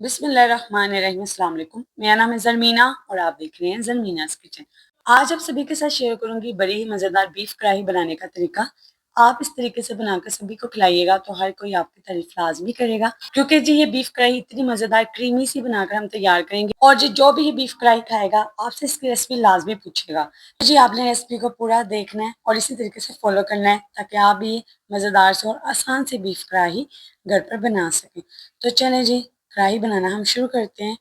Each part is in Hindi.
बिस्मिल्लाहिर्रहमानिर्रहीम, अस्सलाम वालेकुम। मेरा नाम है ज़रमीना और आप देख रहे हैं ज़रमीनाज़ किचन। आज आप सभी के साथ शेयर करूंगी बड़ी ही मज़ेदार बीफ कढ़ाई बनाने का तरीका। आप इस तरीके से बनाकर सभी को खिलाइएगा तो हर कोई आपकी तारीफ लाजमी करेगा, क्योंकि जी ये बीफ कढ़ाई इतनी मज़ेदार क्रीमी सी बनाकर हम तैयार करेंगे और जी जो भी ये बीफ कढ़ाई खाएगा आपसे इसकी रेसिपी लाजमी पूछेगा। तो जी आपने रेसिपी को पूरा देखना है और इसी तरीके से फॉलो करना है ताकि आप भी मज़ेदार से और आसान से बीफ कढ़ाई घर पर बना सकें। तो चलें जी, कढ़ाई बनाना हम शुरू करते हैं।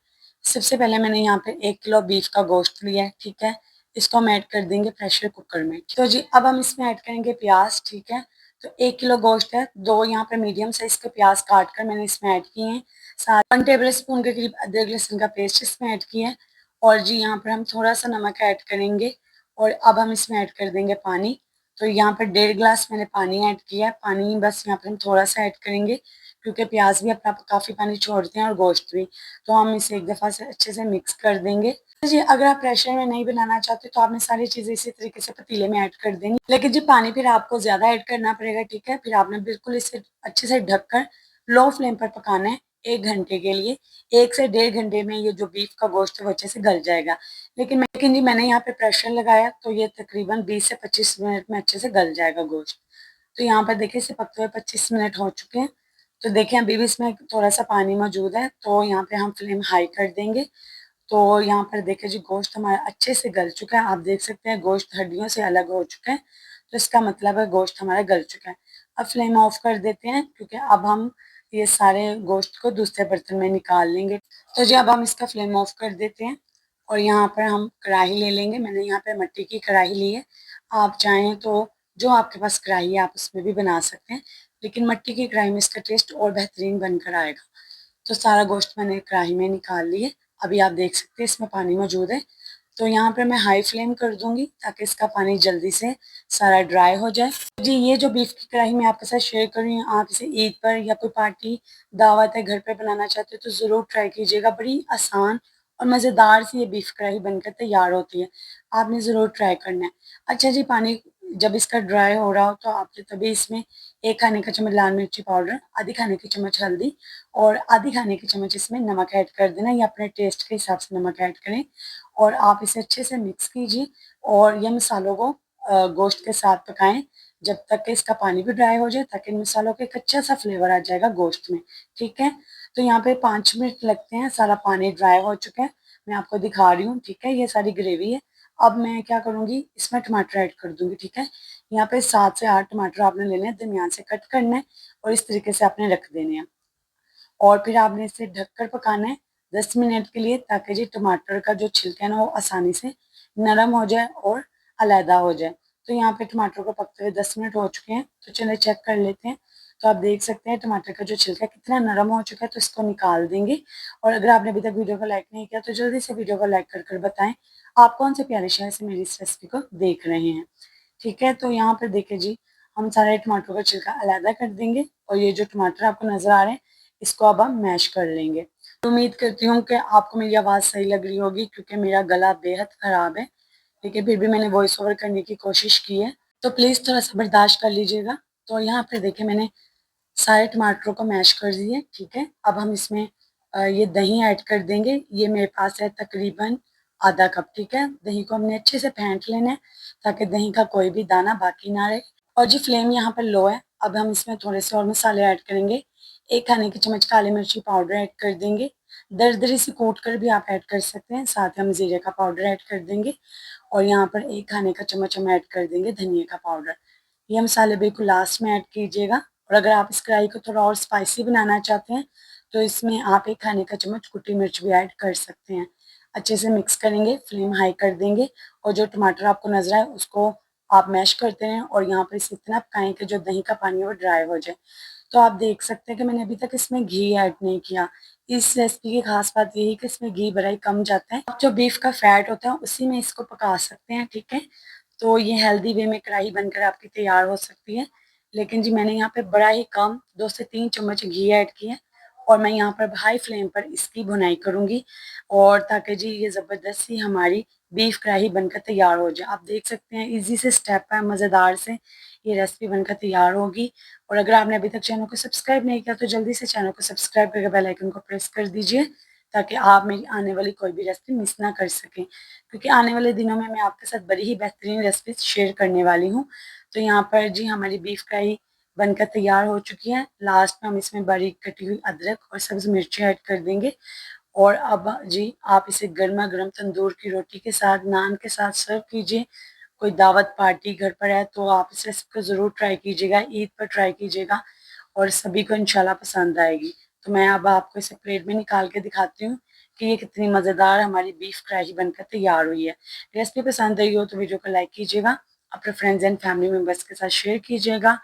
सबसे पहले मैंने यहाँ पे 1 किलो बीफ का गोश्त लिया है, ठीक है। इसको हम ऐड कर देंगे प्रेशर कुकर में। तो जी अब हम इसमें ऐड करेंगे प्याज, ठीक है। तो 1 किलो गोश्त है, 2 यहाँ पे मीडियम साइज के प्याज काट कर मैंने इसमें ऐड किए हैं। साथ 1 टेबल स्पून के करीब अदरक लहसुन का पेस्ट इसमें ऐड किया है। और जी यहाँ पर हम थोड़ा सा नमक ऐड करेंगे और अब हम इसमें ऐड कर देंगे पानी। तो यहाँ पर 1.5 गिलास मैंने पानी ऐड किया है। पानी बस यहाँ पर हम थोड़ा सा ऐड करेंगे क्योंकि प्याज भी अपना काफ़ी पानी छोड़ते हैं और गोश्त भी। तो हम इसे एक दफ़ा से अच्छे से मिक्स कर देंगे। जी अगर आप प्रेशर में नहीं बनाना चाहते तो आपने सारी चीज़ें इसी तरीके से पतीले में ऐड कर देंगी, लेकिन जी पानी फिर आपको ज़्यादा ऐड करना पड़ेगा, ठीक है। फिर आपने बिल्कुल इसे अच्छे से ढककर लो फ्लेम पर पकाना है 1 घंटे के लिए। 1 से 1.5 घंटे में ये जो बीफ का गोश्त है वो अच्छे से गल जाएगा। लेकिन जी मैंने यहाँ पे प्रेशर लगाया तो ये तकरीबन 20 से 25 मिनट में अच्छे से गल जाएगा गोश्त। तो यहाँ पर देखिए इसे पकते हुए 25 मिनट हो चुके हैं। तो देखिए अभी भी इसमें थोड़ा सा पानी मौजूद है, तो यहाँ पे हम फ्लेम हाई कर देंगे। तो यहाँ पर देखिए जी गोश्त हमारा अच्छे से गल चुका है। आप देख सकते हैं गोश्त हड्डियों से अलग हो चुका है, तो इसका मतलब है गोश्त हमारा गल चुका है। अब फ्लेम ऑफ कर देते हैं क्योंकि अब हम ये सारे गोश्त को दूसरे बर्तन में निकाल लेंगे। तो जी अब हम इसका फ्लेम ऑफ कर देते हैं और यहाँ पर हम कढ़ाई ले लेंगे। मैंने यहाँ पे मिट्टी की कढ़ाई ली है। आप चाहें तो जो आपके पास कढ़ाई है आप उसमें भी बना सकते हैं, लेकिन मिट्टी की कढ़ाई में इसका टेस्ट और बेहतरीन बनकर आएगा। तो सारा गोश्त मैंने कढ़ाई में निकाल लिए। अभी आप देख सकते हैं इसमें पानी मौजूद है। तो यहाँ पर मैं हाई फ्लेम कर दूंगी ताकि इसका पानी जल्दी से सारा ड्राई हो जाए। जी ये जो बीफ की कढ़ाई मैं आपके साथ शेयर कर रही हूँ, आप इसे ईद पर या कोई पार्टी दावत है घर पे बनाना चाहते हो तो ज़रूर ट्राई कीजिएगा। बड़ी आसान और मज़ेदार सी ये बीफ कढ़ाई बनकर तैयार होती है। आपने ज़रूर ट्राई करना है। अच्छा जी, पानी जब इसका ड्राई हो रहा हो तो आपने तभी इसमें 1 खाने का चम्मच लाल मिर्ची पाउडर, आधी खाने की चम्मच हल्दी और आधी खाने की चम्मच इसमें नमक ऐड कर देना, या अपने टेस्ट के हिसाब से नमक ऐड करें। और आप इसे अच्छे से मिक्स कीजिए और ये मसालों को गोश्त के साथ पकाएं जब तक कि इसका पानी भी ड्राई हो जाए, ताकि इन मसालों का एक अच्छा सा फ्लेवर आ जाएगा गोश्त में, ठीक है। तो यहाँ पे 5 मिनट लगते हैं, सारा पानी ड्राई हो चुका है। मैं आपको दिखा रही हूँ, ठीक है। ये सारी ग्रेवी है। अब मैं क्या करूँगी, इसमें टमाटर ऐड कर दूँगी, ठीक है। यहाँ पे 7 से 8 टमाटर आपने लेने हैं, दरमियान से कट करना है और इस तरीके से आपने रख देने हैं। और फिर आपने इसे ढककर पकाना है 10 मिनट के लिए, ताकि जी टमाटर का जो छिलका है ना वो आसानी से नरम हो जाए और अलहदा हो जाए। तो यहाँ पे टमाटर को पकते हुए 10 मिनट हो चुके हैं, तो चलिए चेक कर लेते हैं। तो आप देख सकते हैं टमाटर का जो छिलका कितना नरम हो चुका है, तो इसको निकाल देंगे। और अगर आपने अभी तक वीडियो को लाइक नहीं किया तो जल्दी से वीडियो को लाइक कर बताएं आप कौन से प्यारे शहर से मेरी इस रेसिपी को देख रहे हैं, ठीक है। तो यहाँ पर देखिए जी, हम सारे टमाटर का छिलका अलहदा कर देंगे और ये जो टमाटर आपको नजर आ रहे हैं इसको अब हम मैश कर लेंगे। तो उम्मीद करती हूँ कि आपको मेरी आवाज़ सही लग रही होगी, क्योंकि मेरा गला बेहद ख़राब है, लेकिन फिर भी मैंने वॉइस ओवर करने की कोशिश की है, तो प्लीज़ थोड़ा सा बर्दाश्त कर लीजिएगा। तो यहाँ पे देखिए मैंने सारे टमाटरों को मैश कर दिए, ठीक है। अब हम इसमें ये दही ऐड कर देंगे। ये मेरे पास है तकरीबन आधा कप, ठीक है। दही को हमने अच्छे से फेंट लेना है ताकि दही का कोई भी दाना बाकी ना रहे। और जी फ्लेम यहाँ पर लो है। अब हम इसमें थोड़े से और मसाले ऐड करेंगे। 1 खाने की चम्मच काली मिर्ची पाउडर ऐड कर देंगे। दरदरी से कूट कर भी आप ऐड कर सकते हैं। साथ ही हम जीरे का पाउडर ऐड कर देंगे और यहाँ पर 1 खाने का चम्मच हम ऐड कर देंगे धनिया का पाउडर। ये मसाले बिल्कुल लास्ट में ऐड कीजिएगा। और अगर आप इस कढ़ाई को थोड़ा और स्पाइसी बनाना चाहते हैं तो इसमें आप 1 खाने का चम्मच कुटी मिर्च भी ऐड कर सकते हैं। अच्छे से मिक्स करेंगे, फ्लेम हाई कर देंगे और जो टमाटर आपको नजर आए उसको आप मैश करते रहें और यहाँ पर इसे इतना पकाएं कि जो दही का पानी है वो ड्राई हो जाए। तो आप देख सकते हैं कि मैंने अभी तक इसमें घी ऐड नहीं किया। इस रेसिपी की खास बात यही है कि इसमें घी बड़ा ही कम जाता है। जो बीफ का फैट होता है उसी में इसको पका सकते हैं, ठीक है। तो ये हेल्दी वे में कढ़ाई बनकर आपकी तैयार हो सकती है। लेकिन जी मैंने यहाँ पे बड़ा ही कम 2 से 3 चम्मच घी ऐड किया है और मैं यहाँ पर हाई फ्लेम पर इसकी भुनाई करूँगी और ताकि जी ये ज़बरदस्त सी हमारी बीफ कढ़ाई बनकर तैयार हो जाए। आप देख सकते हैं ईज़ी से स्टेप है, मज़ेदार से ये रेसिपी बनकर तैयार होगी। और अगर आपने अभी तक चैनल को सब्सक्राइब नहीं किया तो जल्दी से चैनल को सब्सक्राइब करके बेल आइकन को प्रेस कर दीजिए ताकि आप मेरी आने वाली कोई भी रेसिपी मिस ना कर सकें, क्योंकि आने वाले दिनों में मैं आपके साथ बड़ी ही बेहतरीन रेसिपी शेयर करने वाली हूँ। तो यहाँ पर जी हमारी बीफ कढ़ाई बनकर तैयार हो चुकी है। लास्ट में हम इसमें बारीक कटी हुई अदरक और सब्ज़ मिर्ची ऐड कर देंगे और अब जी आप इसे गरमा-गरम तंदूर की रोटी के साथ, नान के साथ सर्व कीजिए। कोई दावत पार्टी घर पर है तो आप इस रेसिपी को ज़रूर ट्राई कीजिएगा, ईद पर ट्राई कीजिएगा और सभी को इंशाल्लाह पसंद आएगी। तो मैं अब आपको इसे प्लेट में निकाल के दिखाती हूँ कि ये कितनी मज़ेदार हमारी बीफ कढ़ाई बनकर तैयार हुई है। रेसिपी पसंद आई हो तो वीडियो को लाइक कीजिएगा, अपने फ्रेंड्स एंड फैमिली मेंबर्स के साथ शेयर कीजिएगा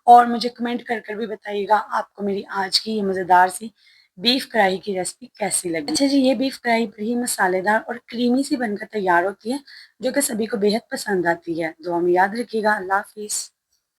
और मुझे कमेंट कर भी बताइएगा आपको मेरी आज की ये मज़ेदार सी बीफ कढ़ाई की रेसिपी कैसी लगी। अच्छा जी, ये बीफ कढ़ाई बड़ी ही मसालेदार और क्रीमी सी बनकर तैयार होती है जो कि सभी को बेहद पसंद आती है। दुआ में याद रखिएगा। अल्लाह हाफ़िज़।